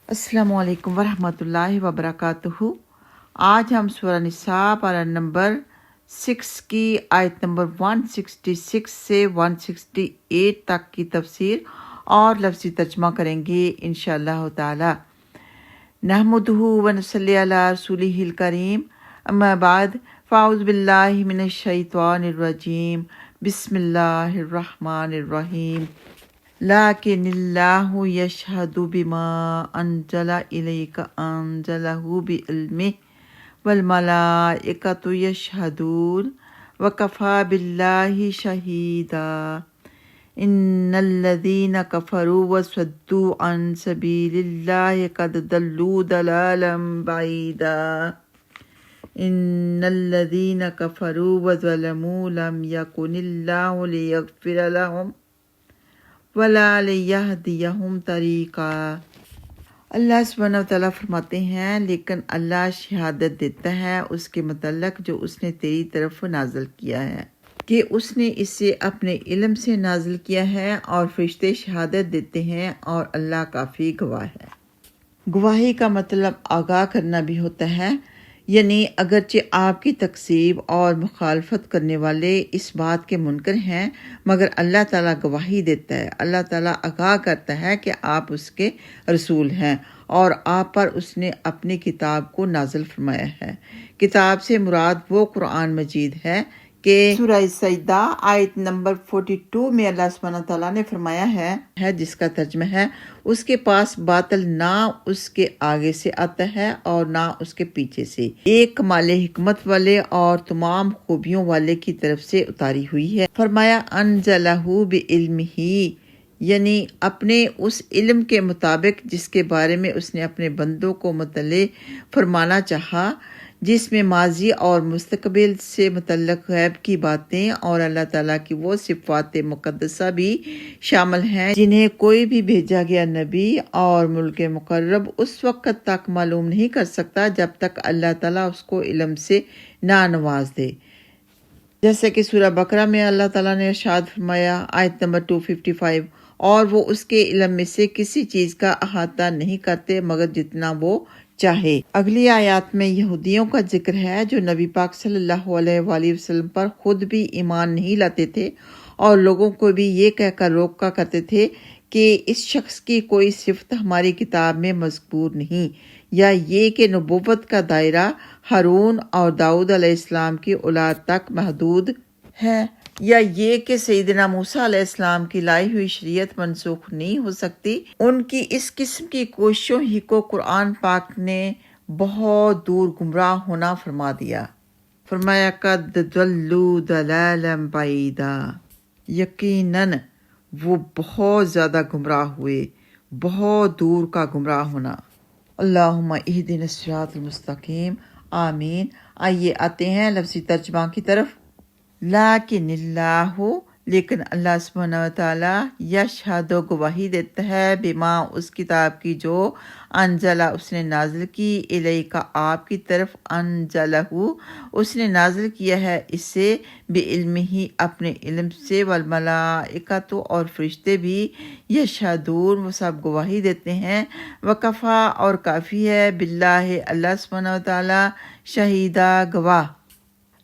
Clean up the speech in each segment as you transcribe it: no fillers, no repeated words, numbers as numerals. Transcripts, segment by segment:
السلام علیکم ورحمۃ اللہ وبرکاتہ۔ آج ہم سورہ نساء پارہ نمبر 6 کی آیت نمبر 166 سے 168 تک کی تفسیر اور لفظی ترجمہ کریں گے انشاءاللہ تعالی۔ نحمدہ ونصلی علی رسولہ الکریم، اما بعد فاعوذ باللہ من الشیطان الرجیم، بسم اللہ الرحمن الرحیم۔ لیکن اللہ یشہد بما انزل الیک انزلہ بعلمہ والملائکۃ یشہدون وکفی باللہ شہیدا۔ ان الذین کفروا وصدوا عن سبیل اللہ قد ضلوا ضلالا بعیدا۔ ان الذین کفروا وظلموا لم یکن اللہ لیغفر لهم وَلَا لِيَهْدِيَهُمْ طَرِيقًا۔ اللہ سبحانہ وتعالیٰ فرماتے ہیں، لیکن اللہ شہادت دیتا ہے اس کے متعلق جو اس نے تیری طرف نازل کیا ہے کہ اس نے اسے اپنے علم سے نازل کیا ہے، اور فرشتے شہادت دیتے ہیں اور اللہ کافی گواہ ہے۔ گواہی کا مطلب آگاہ کرنا بھی ہوتا ہے، یعنی اگرچہ آپ کی تکذیب اور مخالفت کرنے والے اس بات کے منکر ہیں، مگر اللہ تعالیٰ گواہی دیتا ہے، اللہ تعالیٰ آگاہ کرتا ہے کہ آپ اس کے رسول ہیں اور آپ پر اس نے اپنی کتاب کو نازل فرمایا ہے۔ کتاب سے مراد وہ قرآن مجید ہے کہ سورہ سجدہ آیت نمبر 42 میں اللہ سبحانہ تعالیٰ نے فرمایا ہے جس کا ترجمہ ہے، اس کے پاس باطل نہ اس کے آگے سے آتا ہے اور نہ اس کے پیچھے سے، ایک کمال حکمت والے اور تمام خوبیوں والے کی طرف سے اتاری ہوئی ہے۔ فرمایا انزلہ بعلمہ، یعنی اپنے اس علم کے مطابق جس کے بارے میں اس نے اپنے بندوں کو مطلع فرمانا چاہا، جس میں ماضی اور مستقبل سے متعلق غیب کی باتیں اور اللہ تعالیٰ کی وہ صفات مقدسہ بھی شامل ہیں جنہیں کوئی بھی بھیجا گیا نبی اور ملک مقرب اس وقت تک معلوم نہیں کر سکتا جب تک اللہ تعالیٰ اس کو علم سے نہ نواز دے۔ جیسے کہ سورہ بقرہ میں اللہ تعالیٰ نے ارشاد فرمایا آیت نمبر 255، اور وہ اس کے علم میں سے کسی چیز کا احاطہ نہیں کرتے مگر جتنا وہ چاہے۔ اگلی آیات میں یہودیوں کا ذکر ہے جو نبی پاک صلی اللہ علیہ وآلہ وسلم پر خود بھی ایمان نہیں لاتے تھے اور لوگوں کو بھی یہ کہہ کر روکا کرتے تھے کہ اس شخص کی کوئی صفت ہماری کتاب میں مذکور نہیں، یا یہ کہ نبوت کا دائرہ ہارون اور داؤد علیہ السلام کی اولاد تک محدود ہے، یا یہ کہ سیدنا موسیٰ علیہ السلام کی لائی ہوئی شریعت منسوخ نہیں ہو سکتی۔ ان کی اس قسم کی کوششوں ہی کو قرآن پاک نے بہت دور گمراہ ہونا فرما دیا۔ فرمایا قد ضلوا ضلالا بعیدا، یقیناً وہ بہت زیادہ گمراہ ہوئے، بہت دور کا گمراہ ہونا۔ اللہم اہدنا الصراط المستقیم، آمین۔ آئیے آتے ہیں لفظی ترجمہ کی طرف۔ لیکن اللہ، لیکن اللہ سبحانہ وتعالیٰ یشہد گواہی دیتا ہے بما اس کتاب کی جو انزلہ اس نے نازل کی، الیک آپ کی طرف، انزلہ اس نے نازل کیا ہے اس سے، بعلمہ اپنے علم سے، والملائکۃ اور فرشتے بھی، یشہدون وہ سب گواہی دیتے ہیں، وکفی اور کافی ہے، باللہ اللہ سبحانہ وتعالیٰ، شہیدہ گواہ۔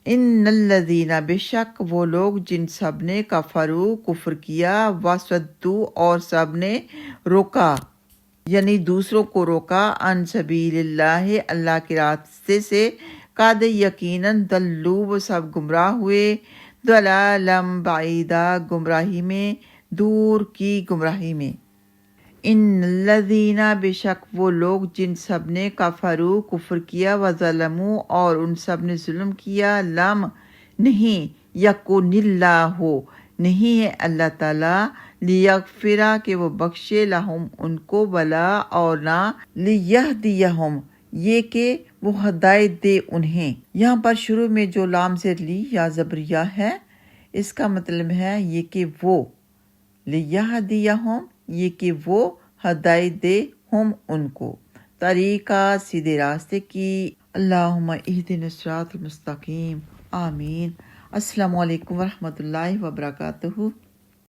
ان الذین بے شک وہ لوگ جن سب نے کفروا کفر کیا، وصدوا اور سب نے روکا، یعنی دوسروں کو روکا، عن سبیل اللہ اللہ کے راستے سے، قد یقیناً ضلوا وہ سب گمراہ ہوئے، ضلالا بعیدا گمراہی میں، دور کی گمراہی میں۔ ان الذین بے شک وہ لوگ جن سب نے کفروا کفر کیا، وظلموا اور ان سب نے ظلم کیا، لم نہیں، یکن اللہ نہیں ہے اللہ تعالیٰ، لیغفرا کہ وہ بخشے، لہم ان کو، ولا اور نہ، لیہدیہم یہ کہ وہ ہدایت دے انہیں۔ یہاں پر شروع میں جو لام زیر لی یا زبریہ ہے، اس کا مطلب ہے یہ کہ وہ، لیہدیہم یہ کہ وہ ہدایت دے ہم ان کو، طریقہ سیدھے راستے کی۔ اللہم اہدنا الصراط المستقیم، آمین۔ السلام علیکم ورحمۃ اللہ وبرکاتہ۔